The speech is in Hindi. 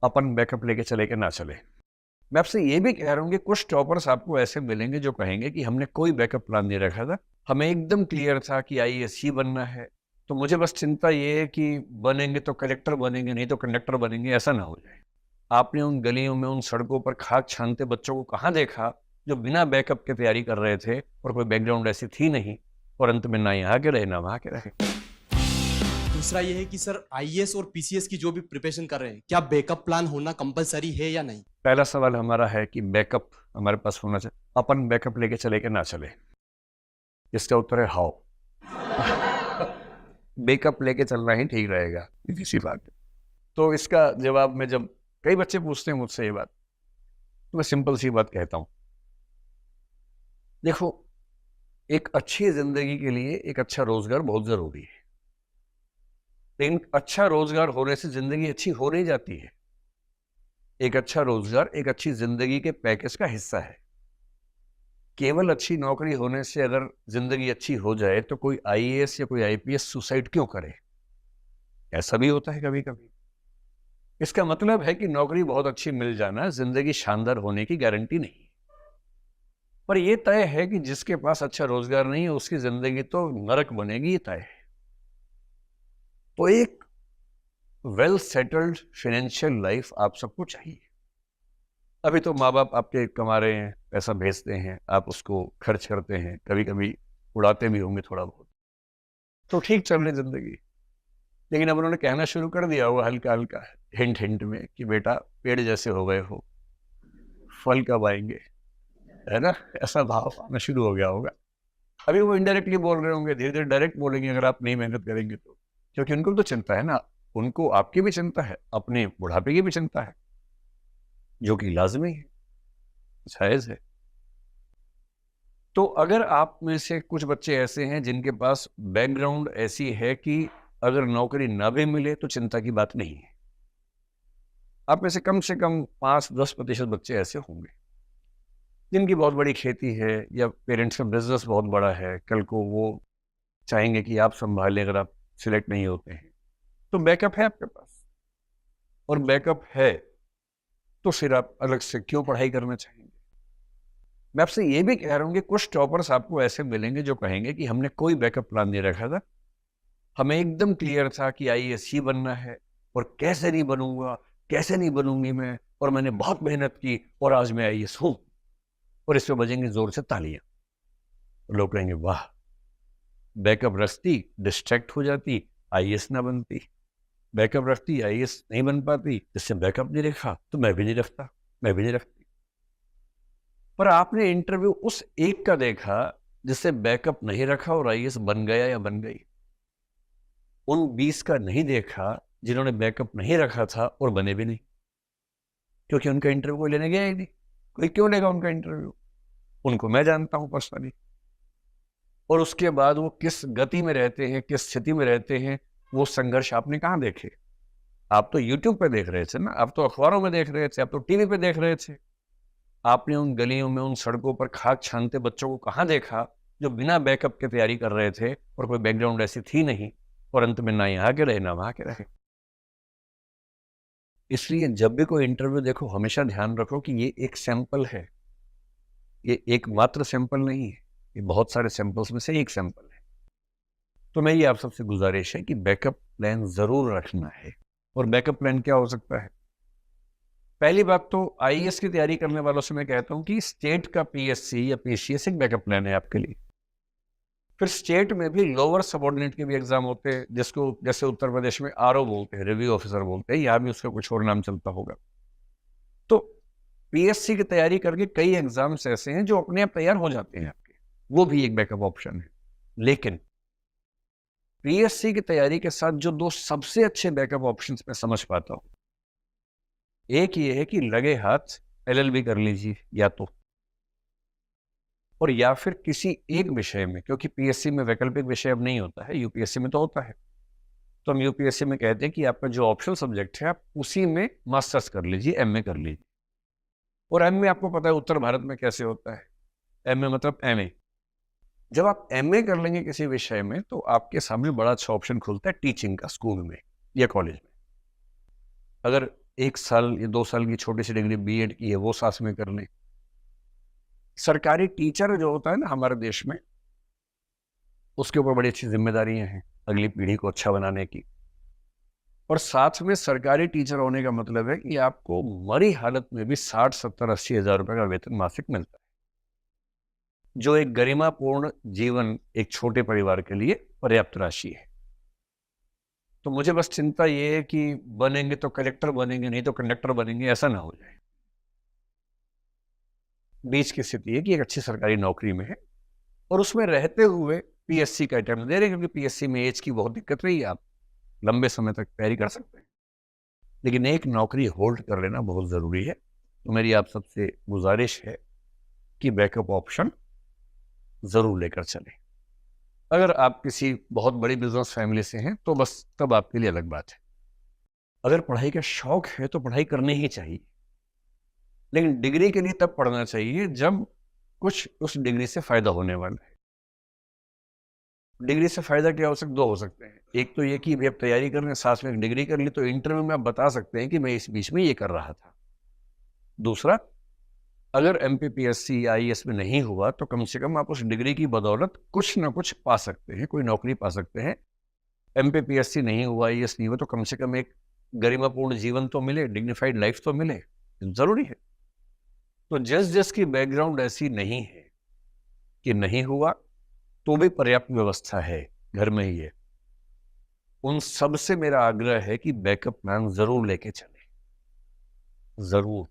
अपन बैकअप लेके चले कि ना चले। मैं आपसे ये भी कह रहा हूँ कि कुछ टॉपर्स आपको ऐसे मिलेंगे जो कहेंगे कि हमने कोई बैकअप प्लान नहीं रखा था, हमें एकदम क्लियर था कि आईएएस ही बनना है, तो मुझे बस चिंता ये है कि बनेंगे तो कलेक्टर बनेंगे, नहीं तो कंडक्टर बनेंगे, ऐसा ना हो जाए। आपने उन गलियों में, उन सड़कों पर खाक छानते बच्चों को कहाँ देखा जो बिना बैकअप के तैयारी कर रहे थे और कोई बैकग्राउंड ऐसी थी नहीं, और अंत में ना यहाँ के रहे ना वहाँ के रहे। दूसरा ये है कि सर आईएएस और पीसीएस की जो भी प्रिपरेशन कर रहे हैं, क्या बैकअप प्लान होना कंपलसरी है या नहीं? पहला सवाल हमारा है कि बैकअप हमारे पास होना चाहिए, अपन बैकअप लेके चले कि ना चले। इसका उत्तर है हाउ। बैकअप लेके चलना ही ठीक रहेगा, सीधी सी बात है। तो इसका जवाब में जब कई बच्चे पूछते हैं मुझसे ये बात, तो मैं सिंपल सी बात कहता हूं, देखो, एक अच्छी जिंदगी के लिए एक अच्छा रोजगार बहुत जरूरी है, लेकिन अच्छा रोजगार होने से जिंदगी अच्छी हो नहीं जाती है। एक अच्छा रोजगार एक अच्छी जिंदगी के पैकेज का हिस्सा है। केवल अच्छी नौकरी होने से अगर जिंदगी अच्छी हो जाए तो कोई आईएएस या कोई आईपीएस सुसाइड क्यों करे? ऐसा भी होता है कभी कभी। इसका मतलब है कि नौकरी बहुत अच्छी मिल जाना जिंदगी शानदार होने की गारंटी नहीं। पर यह तय है कि जिसके पास अच्छा रोजगार नहीं है उसकी जिंदगी तो नरक बनेगी, ये तय है। तो एक वेल सेटल्ड फाइनेंशियल लाइफ आप सबको चाहिए। अभी तो माँ बाप आपके कमा रहे हैं, पैसा भेजते हैं, आप उसको खर्च करते हैं, कभी कभी उड़ाते भी होंगे थोड़ा बहुत, तो ठीक चल रही जिंदगी। लेकिन अब उन्होंने कहना शुरू कर दिया होगा हल्का हल्का, हिंट हिंट में, कि बेटा पेड़ जैसे हो गए हो, फल कब आएंगे, है ना? ऐसा भाव आना शुरू हो गया होगा। अभी वो इनडायरेक्टली बोल रहे होंगे, धीरे धीरे डायरेक्ट बोलेंगे अगर आप नहीं मेहनत करेंगे तो, क्योंकि उनको तो चिंता है ना, उनको आपकी भी चिंता है, अपने बुढ़ापे की भी चिंता है, जो कि लाजमी है, जायज है। तो अगर आप में से कुछ बच्चे ऐसे हैं जिनके पास बैकग्राउंड ऐसी है कि अगर नौकरी ना भी मिले तो चिंता की बात नहीं है, आप में से कम 5-10% बच्चे ऐसे होंगे जिनकी बहुत बड़ी खेती है या पेरेंट्स का बिजनेस बहुत बड़ा है, कल को वो चाहेंगे कि आप संभालें अगर आप सिलेक्ट नहीं होते हैं, तो बैकअप है आपके पास। और बैकअप है तो फिर आप अलग से क्यों पढ़ाई करना चाहेंगे? मैं आपसे ये भी कह रहा हूँ कि कुछ टॉपर्स आपको ऐसे मिलेंगे जो कहेंगे कि हमने कोई बैकअप प्लान नहीं रखा था, हमें एकदम क्लियर था कि आईएएस ही बनना है, और कैसे नहीं बनूंगा, कैसे नहीं बनूंगी मैं, और मैंने बहुत मेहनत की और आज मैं आईएएस हूं। और इसमें बजेंगे जोर से तालियां, लोग कहेंगे वाह, बैकअप रखती डिस्ट्रैक्ट हो जाती, आईएएस ना बनती, बैकअप रखती आईएएस नहीं बन पाती, जिससे बैकअप नहीं रखा तो मैं भी नहीं रखता, मैं भी नहीं रखती। पर आपने इंटरव्यू उस एक का देखा जिससे बैकअप नहीं रखा और आईएएस बन गया या बन गई। उन 20 का नहीं देखा जिन्होंने बैकअप नहीं रखा था और बने भी नहीं, क्योंकि उनका इंटरव्यू कोई लेने गया ही नहीं। कोई क्यों लेगा उनका इंटरव्यू? उनको मैं जानता हूं पर्सनली। और उसके बाद वो किस गति में रहते हैं, किस स्थिति में रहते हैं, वो संघर्ष आपने कहां देखे? आप तो यूट्यूब पे देख रहे थे ना, आप तो अखबारों में देख रहे थे, आप तो टीवी पे देख रहे थे। आपने उन गलियों में, उन सड़कों पर खाक छानते बच्चों को कहां देखा जो बिना बैकअप के तैयारी कर रहे थे और कोई बैकग्राउंड ऐसी थी नहीं, और अंत में ना यहाँ के रहे ना वहां के रहे। इसलिए जब भी कोई इंटरव्यू देखो हमेशा ध्यान रखो कि ये एक सैंपल है, ये एकमात्र सैंपल नहीं है, ये बहुत सारे सैंपल्स में से एक सैंपल है। तो मेरी आप सबसे गुजारिश है कि बैकअप प्लान जरूर रखना है। और बैकअप प्लान क्या हो सकता है? पहली बात तो आईएएस की तैयारी करने वालों से मैं कहता हूं कि स्टेट का पीएससी या पीसीएस एक बैकअप प्लान है आपके लिए। फिर स्टेट में भी लोअर सबऑर्डिनेट के भी एग्जाम होते हैं, जिसको जैसे उत्तर प्रदेश में आरओ बोलते हैं, रिव्यू ऑफिसर बोलते हैं, यहाँ भी उसका कुछ और नाम चलता होगा। तो पीएससी की तैयारी करके कई एग्जाम्स ऐसे हैं जो अपने आप तैयार हो जाते हैं आपके, वो भी एक बैकअप ऑप्शन है। लेकिन पीएससी की तैयारी के साथ जो दो सबसे अच्छे बैकअप ऑप्शंस मैं समझ पाता हूं, एक ये है कि लगे हाथ एलएलबी कर लीजिए या तो, और या फिर किसी एक विषय में, क्योंकि पीएससी में वैकल्पिक विषय अब नहीं होता है, यूपीएससी में तो होता है। तो हम यूपीएससी में कहते हैं कि आपका जो ऑप्शनल सब्जेक्ट है आप उसी में मास्टर्स कर लीजिए, एमए कर लीजिए। और एमए आपको पता है उत्तर भारत में कैसे होता है, एमए मतलब एमए। जब आप एमए कर लेंगे किसी विषय में तो आपके सामने बड़ा अच्छा ऑप्शन खुलता है टीचिंग का, स्कूल में या कॉलेज में। अगर 1 साल या 2 साल की छोटी सी डिग्री बीएड की है वो साथ में कर लें। सरकारी टीचर जो होता है ना हमारे देश में, उसके ऊपर बड़ी अच्छी जिम्मेदारियां हैं अगली पीढ़ी को अच्छा बनाने की। और साथ में सरकारी टीचर होने का मतलब है कि आपको मरी हालत में भी 60, 70, 80 हजार रुपए का वेतन मासिक मिलता है, जो एक गरिमापूर्ण जीवन एक छोटे परिवार के लिए पर्याप्त राशि है। तो मुझे बस चिंता ये है कि बनेंगे तो कलेक्टर बनेंगे, नहीं तो कंडक्टर बनेंगे, ऐसा ना हो जाए। बीच की स्थिति है कि एक अच्छी सरकारी नौकरी में है और उसमें रहते हुए पीएससी का अटेम्प्ट दे रहे हैं, क्योंकि पीएससी में एज की बहुत दिक्कत रही है, आप लंबे समय तक तैयारी कर सकते हैं, लेकिन एक नौकरी होल्ड कर लेना बहुत ज़रूरी है। तो मेरी आप सबसे गुजारिश है कि बैकअप ऑप्शन ज़रूर लेकर चलें। अगर आप किसी बहुत बड़ी बिजनेस फैमिली से हैं तो बस तब आपके लिए अलग बात है। अगर पढ़ाई का शौक है तो पढ़ाई करनी ही चाहिए, लेकिन डिग्री के लिए तब पढ़ना चाहिए जब कुछ उस डिग्री से फायदा होने वाला है। डिग्री से फायदा क्या दो हो सकते हैं। एक तो ये कि भाई आप तैयारी कर रहे हैं, साथ में एक डिग्री कर ली, तो इंटरव्यू में आप बता सकते हैं कि मैं इस बीच में ये कर रहा था। दूसरा, अगर एमपीपीएससी या आईएएस में नहीं हुआ तो कम से कम आप उस डिग्री की बदौलत कुछ ना कुछ पा सकते हैं, कोई नौकरी पा सकते हैं। एमपीपीएससी नहीं हुआ, आईएएस नहीं हुआ, तो कम से कम एक गरिमापूर्ण जीवन तो मिले, डिग्निफाइड लाइफ तो मिले, जरूरी है। तो जिस की बैकग्राउंड ऐसी नहीं है कि नहीं हुआ तो भी पर्याप्त व्यवस्था है, घर में ही है, उन सब से मेरा आग्रह है कि बैकअप प्लान जरूर लेके चले, जरूर।